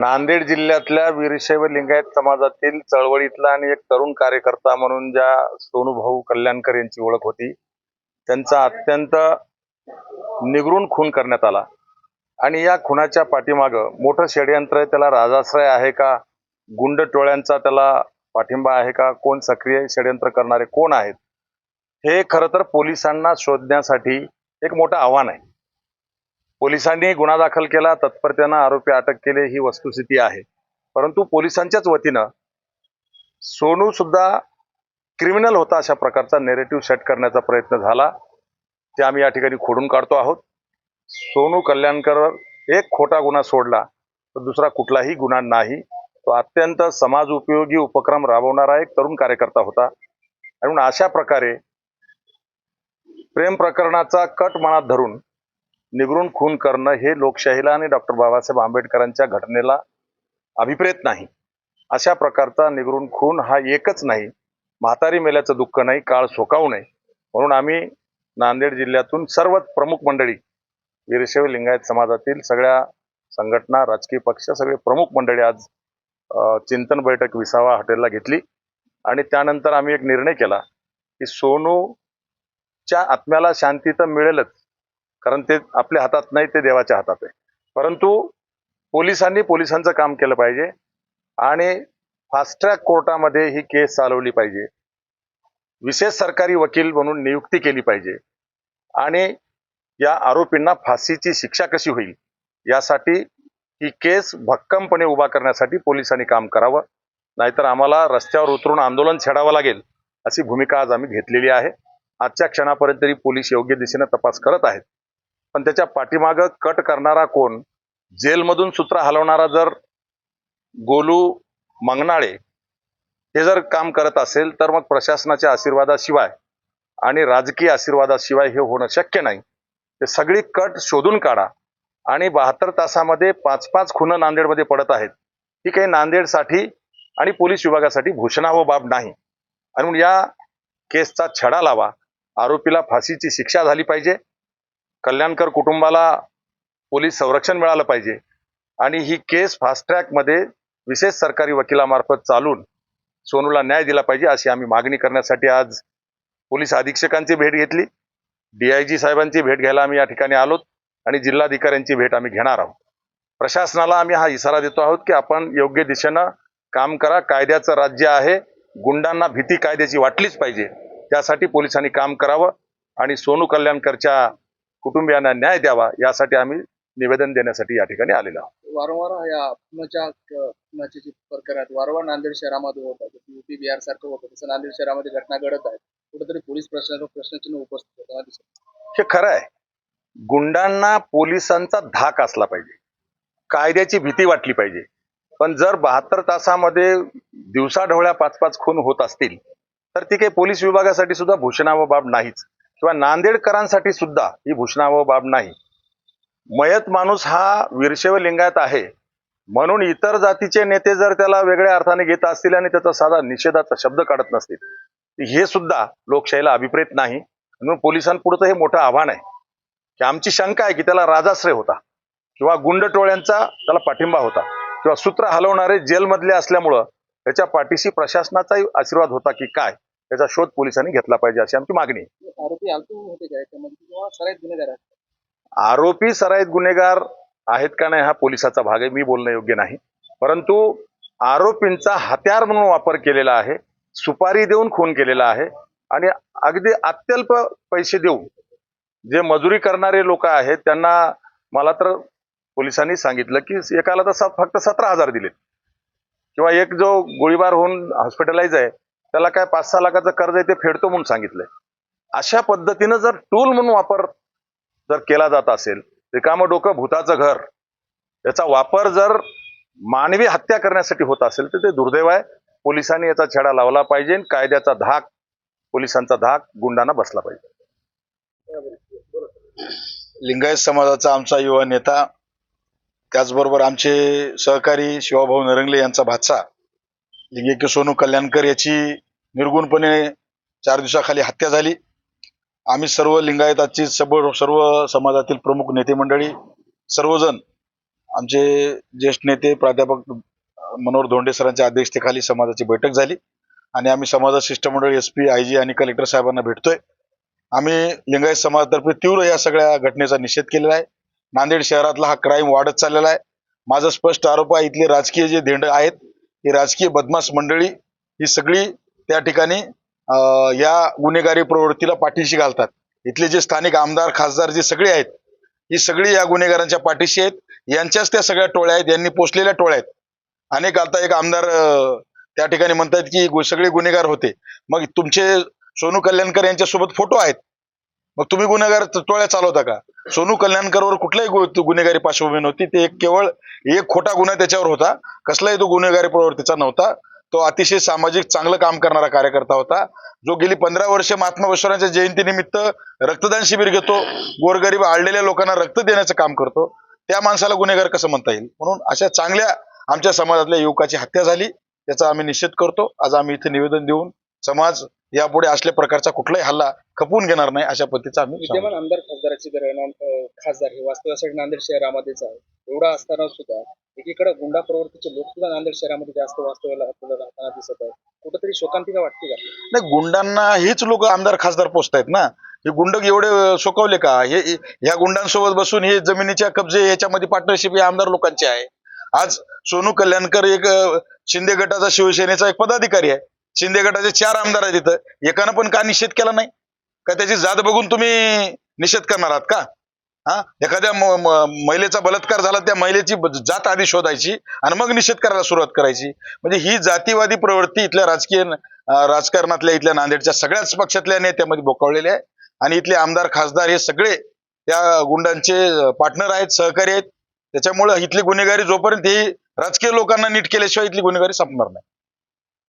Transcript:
नांदेड जिल्ह्यातल्या वीरशैव लिंगायत समाजातील चळवळीतला आणि एक तरुण कार्यकर्ता म्हणून ज्या सोनूभाऊ कल्याणकर यांची ओळख होती, त्यांचा अत्यंत निगरून खून करण्यात आला. आणि या खुनाच्या पाठीमागं मोठं षडयंत्र आहे. त्याला राजाश्रय आहे का, गुंड टोळ्यांचा त्याला पाठिंबा आहे का, कोण सक्रिय षडयंत्र करणारे कोण आहेत, हे खरं तर पोलिसांना शोधण्यासाठी एक मोठं आव्हान आहे. पोलिसांनी गुन्हा दाखल केला, तत्परतेनं आरोपी अटक केले, ही वस्तुस्थिती आहे. परंतु पोलिसांच्याच वतीनं सोनू सुद्धा क्रिमिनल होता अशा प्रकारचा नेरेटिव्ह सेट करण्याचा प्रयत्न झाला, ते आम्ही या ठिकाणी खोडून काढतो आहोत. सोनू कल्याणकरवर एक खोटा गुन्हा सोडला तर दुसरा कुठलाही गुन्हा नाही. तो अत्यंत समाज उपयोगी उपक्रम राबवणारा एक तरुण कार्यकर्ता होता. आणि म्हणून अशा प्रकारे प्रेम प्रकरणाचा कट मनात धरून निगरून खून करणं हे लोकशाहीला आणि डॉक्टर बाबासाहेब आंबेडकरांच्या घटनेला अभिप्रेत नाही. अशा प्रकारचा निगरून खून हा एकच नाही, म्हातारी मेल्याचं दुःख नाही, काळ सोकावू नये म्हणून आम्ही नांदेड जिल्ह्यातून सर्वच प्रमुख मंडळी, वीरशैव लिंगायत समाजातील सगळ्या संघटना, राजकीय पक्ष, सगळे प्रमुख मंडळी आज चिंतन बैठक विसावा हॉटेलला घेतली. आणि त्यानंतर आम्ही एक निर्णय केला की सोनूच्या आत्म्याला शांती तर मिळेलच, कारण ते आपल्या हातात नाही, ते देवाच्या हातात आहे. परंतु पोलिसांनी पोलिसांचं काम केलं पाहिजे आणि फास्ट ट्रॅक कोर्टामध्ये ही केस चालवली पाहिजे. विशेष सरकारी वकील म्हणून नियुक्ती केली पाहिजे आणि या आरोपींना फाशीची शिक्षा कशी होईल यासाठी ही केस भक्कमपणे उभा करण्यासाठी पोलिसांनी काम करावं. नाहीतर आम्हाला रस्त्यावर उतरून आंदोलन छेडावं लागेल अशी भूमिका आज आम्ही घेतलेली आहे. आजच्या क्षणापर्यंत तरी पोलीस योग्य दिशेने तपास करत आहेत. पण त्याच्या पाठीमागं कट करणारा कोण, जेलमधून सूत्र हलवणारा जर गोलू मंगनाळे हे जर काम करत असेल तर मग प्रशासनाच्या आशीर्वादाशिवाय आणि राजकीय आशीर्वादाशिवाय हे होणं शक्य नाही. ते सगळी कट शोधून काढा. आणि 72 तासामध्ये 5-5 खुनं नांदेडमध्ये पडत आहेत. ही काही नांदेडसाठी आणि पोलीस विभागासाठी भूषणावह बाब नाही. आणि म्हणून या केसचा छडा लावा. आरोपीला फाशीची शिक्षा झाली पाहिजे, कल्याणकर कुटुंबाला पोलीस संरक्षण मिळालं पाहिजे आणि ही केस फास्ट ट्रॅकमध्ये विशेष सरकारी वकिलामार्फत चालून सोनूला न्याय दिला पाहिजे अशी आम्ही मागणी करण्यासाठी आज पोलीस अधीक्षकांची भेट घेतली. DIG साहेबांची भेट घ्यायला आम्ही या ठिकाणी आलोत आणि जिल्हाधिकाऱ्यांची भेट आम्ही घेणार आहोत. प्रशासनाला आम्ही हा इशारा देतो आहोत की आपण योग्य दिशेनं काम करा. कायद्याचं राज्य आहे, गुंडांना भीती कायद्याची वाटलीच पाहिजे. त्यासाठी पोलिसांनी काम करावं आणि सोनू कल्याणकरच्या कुटुंबियांना न्याय द्यावा यासाठी आम्ही निवेदन देण्यासाठी या ठिकाणी आलेलो आहोत. वारंवार या खुनाचे जे प्रकार आहेत वारंवार नांदेड शहरामध्ये होत आहेत. UP बिहार सारखं होतं, तसं नांदेड शहरामध्ये घटना घडत आहेत. कुठेतरी पोलीस प्रशासनावर प्रश्नचिन्ह उपस्थित होताना दिसत. हे खरं आहे. गुंडांना पोलिसांचा धाक असला पाहिजे, कायद्याची भीती वाटली पाहिजे. पण जर 72 तासामध्ये दिवसाढवळ्या 5-5 खून होत असतील तर ती काही पोलीस विभागासाठी सुद्धा भूषणावह बाब नाहीच, किंवा नांदेडकरांसाठी सुद्धा ही भूषणावह बाब नाही. मयत माणूस हा वीरशैव लिंगायत आहे म्हणून इतर जातीचे नेते जर त्याला वेगळ्या अर्थाने घेत असतील आणि त्याचा साधा निषेधाचा शब्द काढत नसतील, हे सुद्धा लोकशाहीला अभिप्रेत नाही. म्हणून पोलिसांपुढचं हे मोठं आव्हान आहे की आमची शंका आहे की त्याला राजाश्रय होता किंवा गुंड टोळ्यांचा त्याला पाठिंबा होता किंवा सूत्र हलवणारे जेलमधले असल्यामुळं त्याच्या पाठीशी प्रशासनाचाही आशीर्वाद होता की काय, त्याचा शोध पोलिसांनी घेतला पाहिजे अशी आमची मागणी आहे. आरोपी आलटून होते काय किंवा सराईत गुन्हेगार आहेत? आरोपी सराईत गुन्हेगार आहेत का नाही हा पोलिसाचा भाग आहे, मी बोलणं योग्य नाही. परंतु आरोपींचा हत्यार म्हणून वापर केलेला आहे, सुपारी देऊन खून केलेला आहे आणि अगदी अत्यल्प पैसे देऊन जे मजुरी करणारे लोक आहेत त्यांना, मला तर पोलिसांनी सांगितलं की एकाला तर फक्त 17,000 दिलेत, किंवा एक जो गोळीबार होऊन हॉस्पिटलाइज आहे त्याला काय 5-6 लाखाचं कर्ज आहे ते फेडतो म्हणून सांगितलंय. अशा पद्धतीनं जर टूल म्हणून वापर जर केला जात असेल, रिकामं डोकं भूताचं घर, याचा वापर जर मानवी हत्या करण्यासाठी होत असेल तर ते दुर्दैव आहे. पोलिसांनी याचा छडा लावला पाहिजे. कायद्याचा धाक, पोलिसांचा धाक गुंडांना बसला पाहिजे. लिंगायत समाजाचा आमचा युवा नेता, त्याचबरोबर आमचे सहकारी शिवाभाऊ नरंगले यांचा भाचा लिंगैक्य सोनू कल्याणकर याची निर्गुणपणे 4 दिवसाखाली हत्या झाली. आम्ही सर्व लिंगायताची सर्व समाजातील प्रमुख नेते मंडळी सर्वजण आमचे ज्येष्ठ नेते प्राध्यापक मनोहर धोंडे सरांच्या अध्यक्षतेखाली समाजाची बैठक झाली आणि आम्ही समाजात शिष्टमंडळ SP IG आणि कलेक्टर साहेबांना भेटतोय. आम्ही लिंगायत समाजातर्फे तीव्र या सगळ्या घटनेचा निषेध केलेला आहे. नांदेड शहरातला हा क्राईम वाढत चाललेला आहे. माझा स्पष्ट आरोप आहे, इथले राजकीय जे धेंड आहेत, ही राजकीय बदमाश मंडळी ही सगळी त्या ठिकाणी या गुन्हेगारी प्रवृत्तीला पाठीशी घालतात. इथले जे स्थानिक आमदार खासदार जे सगळे आहेत, ही सगळी या गुन्हेगारांच्या पाठीशी आहेत. यांच्याच त्या सगळ्या टोळ्या आहेत, यांनी पोचलेल्या टोळ्या आहेत. अनेक आता एक आमदार त्या ठिकाणी म्हणतात की सगळे गुन्हेगार होते. मग तुमचे सोनू कल्याणकर यांच्यासोबत फोटो आहेत, मग तुम्ही गुन्हेगार टोळ्या चालवता का? सोनू कल्याणकरवर कुठलाही गुन्हेगारी पार्श्वभूमी नव्हती. ते केवळ एक खोटा गुन्हा त्याच्यावर होता. कसलाही तो गुन्हेगारी प्रवृत्तीचा नव्हता. तो अतिशय सामाजिक चांगलं काम करणारा कार्यकर्ता होता, जो गेली 15 वर्ष महात्मा बसवरांच्या जयंतीनिमित्त रक्तदान शिबिर घेतो, गोरगरीब आळलेल्या लोकांना रक्त देण्याचं काम करतो. त्या माणसाला गुन्हेगार कसं म्हणता येईल? म्हणून अशा चांगल्या आमच्या समाजातल्या युवकाची हत्या झाली, त्याचा आम्ही निषेध करतो. आज आम्ही इथे निवेदन देऊन समाज यापुढे असल्या प्रकारचा कुठलाही हल्ला खपवून घेणार नाही, अशा पद्धतीचा आम्ही विद्यमान आमदार खासदाराची खासदार हे वास्तव्यासाठी नांदेड शहरामध्येच आहे. एवढा असताना सुद्धा एकीकडे गुंडा प्रवृत्तीचे लोक सुद्धा नांदेड शहरामध्ये जास्त वास्तव्याला आपल्याला राहताना दिसत आहे. कुठेतरी शोकांतिका वाटते का? नाही, गुंडांना हेच लोक आमदार खासदार पोचतायत ना. हे गुंड एवढे सोकवले का? ह्या गुंडांसोबत बसून हे जमिनीच्या कब्जे याच्यामध्ये पार्टनरशिप या आमदार लोकांची आहे. आज सोनू कल्याणकर एक शिंदे गटाचा शिवसेनेचा एक पदाधिकारी आहे. शिंदे गटाचे 4 आमदार आहेत तिथं, एकानं पण का निषेध केला नाही? का त्याची जात बघून तुम्ही निषेध करणार आहात का? एखाद्या महिलेचा बलात्कार झाला, त्या महिलेची जात आधी शोधायची आणि मग निषेध करायला सुरुवात करायची. म्हणजे ही जातीवादी प्रवृत्ती इथल्या राजकारणातल्या इथल्या नांदेडच्या सगळ्याच पक्षातल्या नेत्यामध्ये बोकावलेली आहे. आणि इथले आमदार खासदार हे सगळे त्या गुंडांचे पार्टनर आहेत, सहकारी आहेत. त्याच्यामुळे इथली गुन्हेगारी जोपर्यंत ही राजकीय लोकांना नीट केल्याशिवाय इथली गुन्हेगारी संपणार नाही.